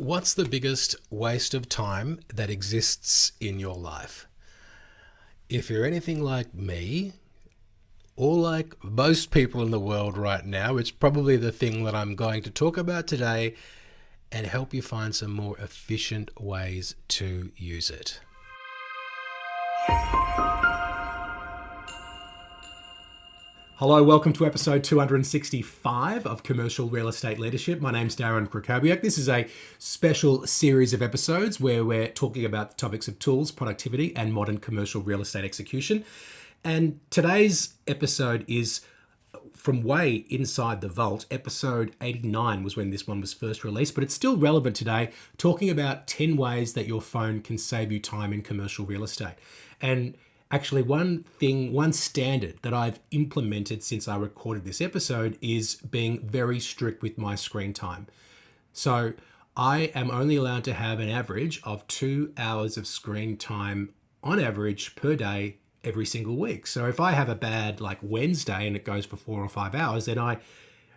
What's the biggest waste of time that exists in your life? If you're anything like me, or like most people in the world right now, it's probably the thing that I'm going to talk about today and help you find some more efficient ways to use it. Hello, welcome to episode 265 of Commercial Real Estate Leadership. My name's Darren Krakowiak. This is a special series of episodes where we're talking about the topics of tools, productivity, and modern commercial real estate execution. And today's episode is from way inside the vault. Episode 89 was when this one was first released, but it's still relevant today, talking about 10 ways that your phone can save you time in commercial real estate. And actually, one standard that I've implemented since I recorded this episode is being very strict with my screen time. So I am only allowed to have an average of 2 hours of screen time on average per day every single week. So if I have a bad Wednesday and it goes for 4 or 5 hours, then I'm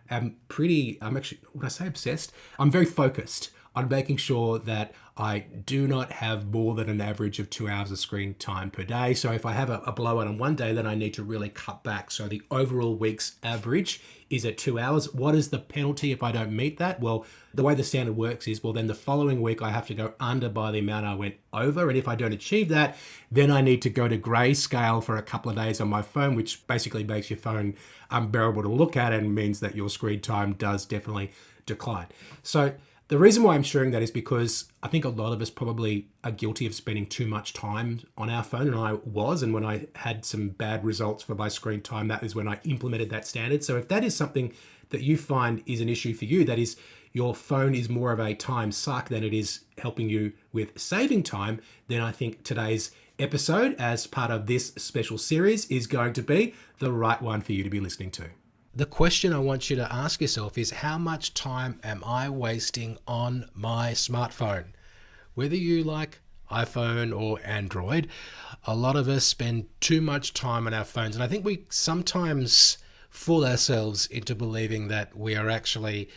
actually, when I say obsessed, I'm very focused on making sure that I do not have more than an average of 2 hours of screen time per day. So if I have a blowout on one day, then I need to really cut back. So the overall week's average is at 2 hours. What is the penalty if I don't meet that? Well, the way the standard works is, then the following week I have to go under by the amount I went over. And if I don't achieve that, then I need to go to grayscale for a couple of days on my phone, which basically makes your phone unbearable to look at and means that your screen time does definitely decline. So the reason why I'm sharing that is because I think a lot of us probably are guilty of spending too much time on our phone, and I was, and when I had some bad results for my screen time, that is when I implemented that standard. So if that is something that you find is an issue for you, that is your phone is more of a time suck than it is helping you with saving time, then I think today's episode as part of this special series is going to be the right one for you to be listening to. The question I want you to ask yourself is, how much time am I wasting on my smartphone? Whether you like iPhone or Android, a lot of us spend too much time on our phones. And I think we sometimes fool ourselves into believing that we are actually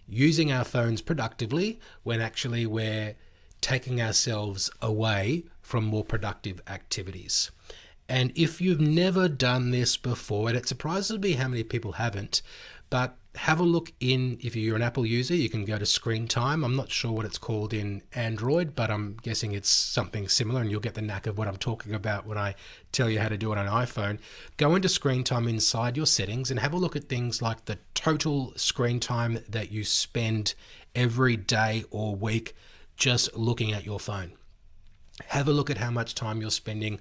using our phones productively when actually we're taking ourselves away from more productive activities. And if you've never done this before, and it surprises me how many people haven't, but have a look if you're an Apple user, you can go to screen time. I'm not sure what it's called in Android, but I'm guessing it's something similar, and you'll get the knack of what I'm talking about when I tell you how to do it on an iPhone. Go into screen time inside your settings and have a look at things like the total screen time that you spend every day or week just looking at your phone. Have a look at how much time you're spending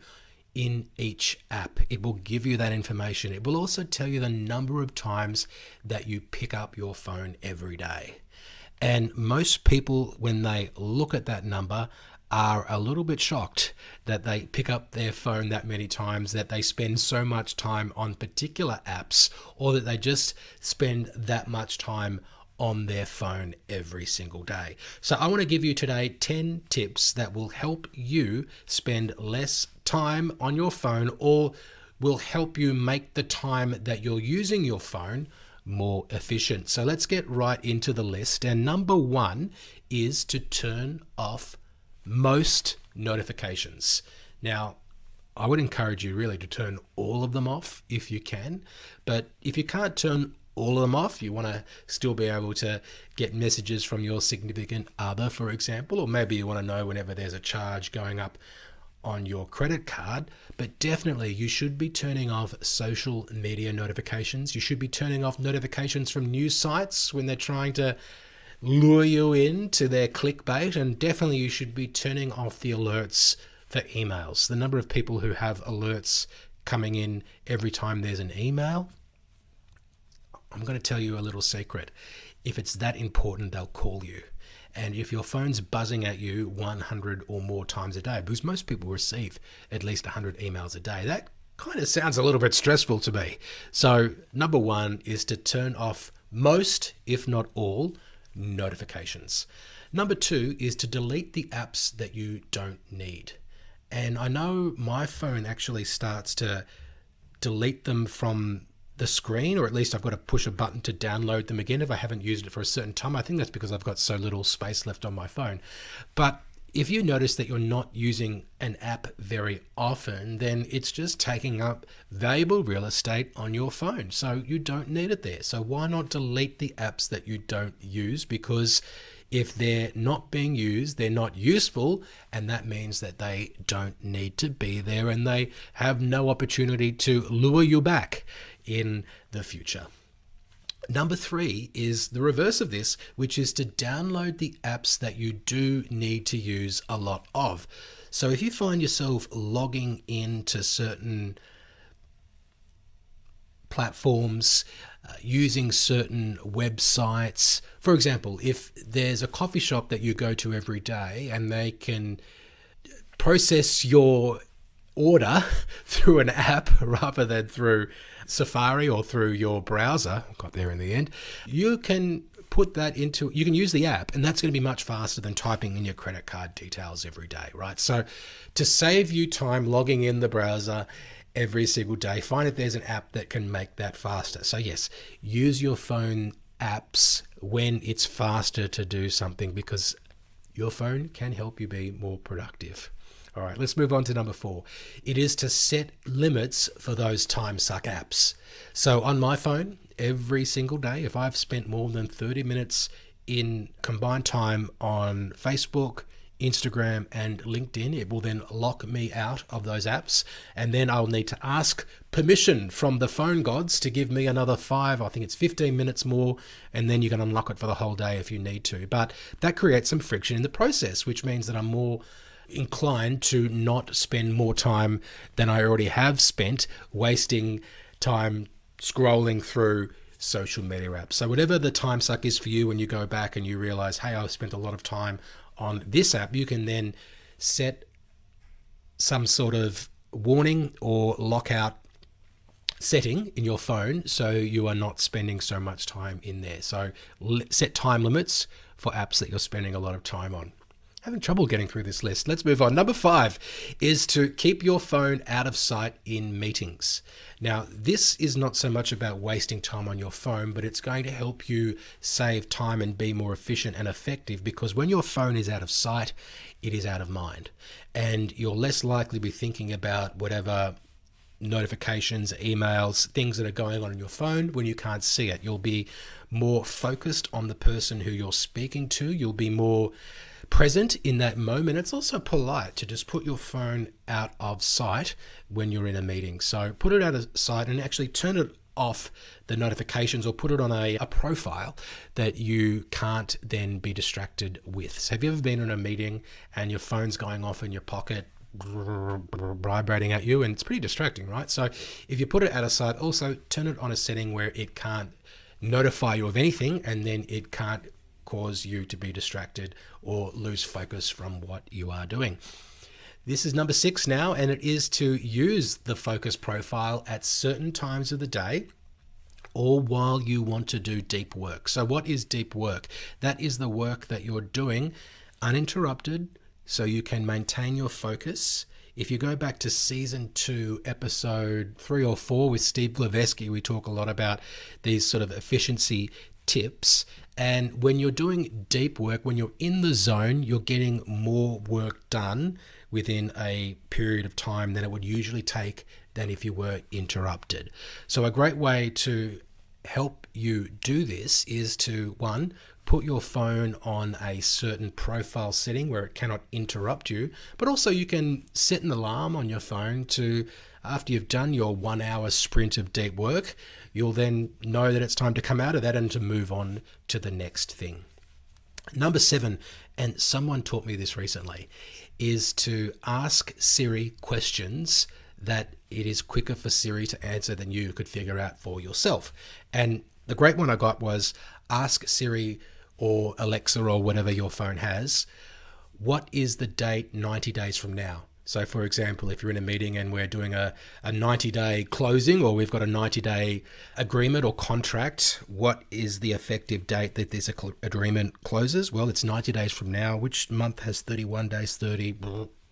in each app. It will give you that information. It will also tell you the number of times that you pick up your phone every day. And most people, when they look at that number, are a little bit shocked that they pick up their phone that many times, that they spend so much time on particular apps, or that they just spend that much time on their phone every single day. So I want to give you today 10 tips that will help you spend less time on your phone, or will help you make the time that you're using your phone more efficient. So let's get right into the list. And number one is to turn off most notifications. Now, I would encourage you really to turn all of them off if you can, but if you can't turn all of them off, you want to still be able to get messages from your significant other, for example, or maybe you want to know whenever there's a charge going up on your credit card. But definitely you should be turning off social media notifications. You should be turning off notifications from news sites when they're trying to lure you into their clickbait, and definitely you should be turning off the alerts for emails. The number of people who have alerts coming in every time there's an email, I'm going to tell you a little secret. If it's that important, they'll call you. And if your phone's buzzing at you 100 or more times a day, because most people receive at least 100 emails a day, that kind of sounds a little bit stressful to me. So number one is to turn off most, if not all, notifications. Number two is to delete the apps that you don't need. And I know my phone actually starts to delete them from the screen, or at least I've got to push a button to download them again if I haven't used it for a certain time. I think that's because I've got so little space left on my phone. But if you notice that you're not using an app very often, then it's just taking up valuable real estate on your phone. So you don't need it there. So why not delete the apps that you don't use? Because if they're not being used, they're not useful, and that means that they don't need to be there and they have no opportunity to lure you back in the future. Number 3 is the reverse of this, which is to download the apps that you do need to use a lot of. So if you find yourself logging into certain platforms, using certain websites, for example, if there's a coffee shop that you go to every day and they can process your order through an app rather than through Safari or through your browser, got there in the end, you can you can use the app, and that's going to be much faster than typing in your credit card details every day, right? So to save you time logging in the browser every single day, find if there's an app that can make that faster. So yes, use your phone apps when it's faster to do something, because your phone can help you be more productive. All right, let's move on to number 4. It is to set limits for those time suck apps. So on my phone, every single day, if I've spent more than 30 minutes in combined time on Facebook, Instagram, and LinkedIn, it will then lock me out of those apps. And then I'll need to ask permission from the phone gods to give me another 15 minutes more. And then you can unlock it for the whole day if you need to. But that creates some friction in the process, which means that I'm more inclined to not spend more time than I already have spent wasting time scrolling through social media apps. So whatever the time suck is for you, when you go back and you realize, hey, I've spent a lot of time on this app, you can then set some sort of warning or lockout setting in your phone so you are not spending so much time in there. So set time limits for apps that you're spending a lot of time on. Having trouble getting through this list. Let's move on. Number 5 is to keep your phone out of sight in meetings. Now, this is not so much about wasting time on your phone, but it's going to help you save time and be more efficient and effective, because when your phone is out of sight, it is out of mind. And you're less likely to be thinking about whatever notifications, emails, things that are going on in your phone when you can't see it. You'll be more focused on the person who you're speaking to. You'll be more present in that moment. It's also polite to just put your phone out of sight when you're in a meeting. So put it out of sight and actually turn it off, the notifications, or put it on a profile that you can't then be distracted with. So have you ever been in a meeting and your phone's going off in your pocket, vibrating at you, and it's pretty distracting, right? So if you put it out of sight, also turn it on a setting where it can't notify you of anything, and then it can't cause you to be distracted or lose focus from what you are doing. This is number 6 now, and it is to use the focus profile at certain times of the day or while you want to do deep work. So what is deep work? That is the work that you're doing uninterrupted so you can maintain your focus. If you go back to season 2, episode 3 or 4 with Steve Glaveski, we talk a lot about these sort of efficiency tips. And when you're doing deep work, when you're in the zone, you're getting more work done within a period of time than it would usually take than if you were interrupted. So a great way to help you do this is to, 1, put your phone on a certain profile setting where it cannot interrupt you, but also you can set an alarm on your phone to, after you've done your 1 hour sprint of deep work, you'll then know that it's time to come out of that and to move on to the next thing. Number 7, and someone taught me this recently, is to ask Siri questions that it is quicker for Siri to answer than you could figure out for yourself. And the great one I got was, ask Siri or Alexa or whatever your phone has, what is the date 90 days from now? So for example, if you're in a meeting and we're doing a 90-day closing, or we've got a 90-day agreement or contract, what is the effective date that this agreement closes? Well, it's 90 days from now. Which month has 31 days, 30?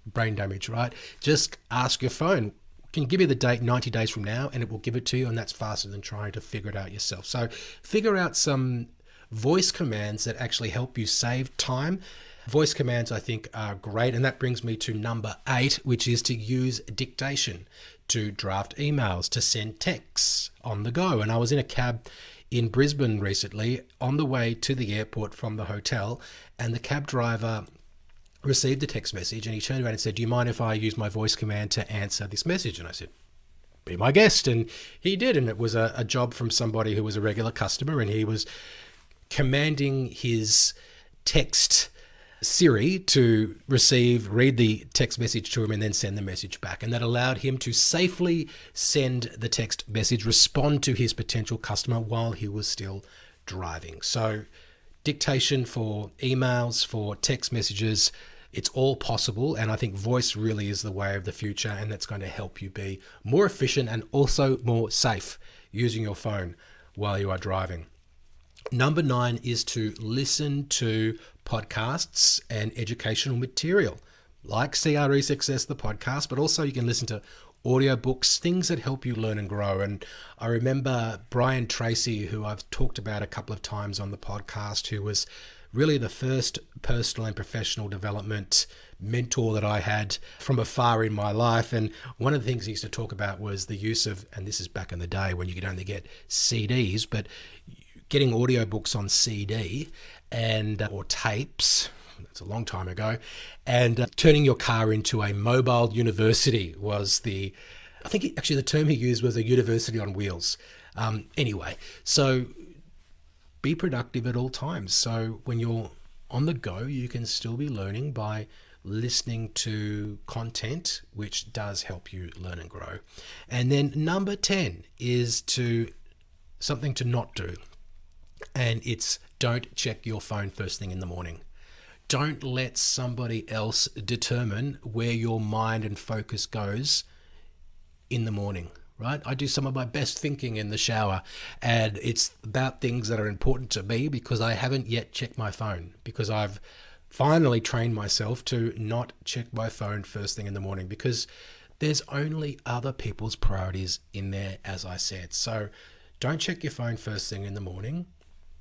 Brain damage, right? Just ask your phone, can give you the date 90 days from now, and it will give it to you, and that's faster than trying to figure it out yourself. So figure out some voice commands that actually help you save time. Voice commands, I think, are great, and that brings me to number 8, which is to use dictation, to draft emails, to send texts on the go. And I was in a cab in Brisbane recently on the way to the airport from the hotel, and the cab driver received a text message, and he turned around and said, "Do you mind if I use my voice command to answer this message?" And I said, "Be my guest." And he did, and it was a job from somebody who was a regular customer, and he was commanding his text Siri to read the text message to him and then send the message back. And that allowed him to safely send the text message, respond to his potential customer while he was still driving. So dictation for emails, for text messages, it's all possible. And I think voice really is the way of the future, and that's going to help you be more efficient and also more safe using your phone while you are driving. Number 9 is to listen to podcasts and educational material like Cresuccess, the podcast, but also you can listen to audiobooks, things that help you learn and grow. And I remember Brian Tracy, who I've talked about a couple of times on the podcast, who was really the first personal and professional development mentor that I had from afar in my life. And one of the things he used to talk about was the use of, and this is back in the day when you could only get CDs, but getting audiobooks on CD and or tapes, that's a long time ago, and turning your car into a mobile university was I think actually the term he used was a university on wheels. Anyway, so be productive at all times. So when you're on the go, you can still be learning by listening to content, which does help you learn and grow. And then number 10 is something to not do. And it's don't check your phone first thing in the morning. Don't let somebody else determine where your mind and focus goes in the morning, right? I do some of my best thinking in the shower, and it's about things that are important to me because I haven't yet checked my phone, because I've finally trained myself to not check my phone first thing in the morning, because there's only other people's priorities in there, as I said. So don't check your phone first thing in the morning.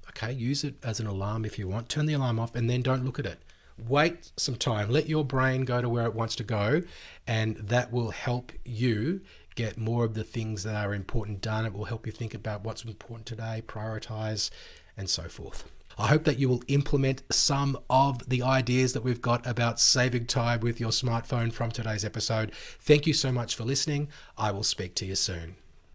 Okay, use it as an alarm if you want. Turn the alarm off and then don't look at it. Wait some time. Let your brain go to where it wants to go, and that will help you get more of the things that are important done. It will help you think about what's important today, prioritize, and so forth. I hope that you will implement some of the ideas that we've got about saving time with your smartphone from today's episode. Thank you so much for listening. I will speak to you soon.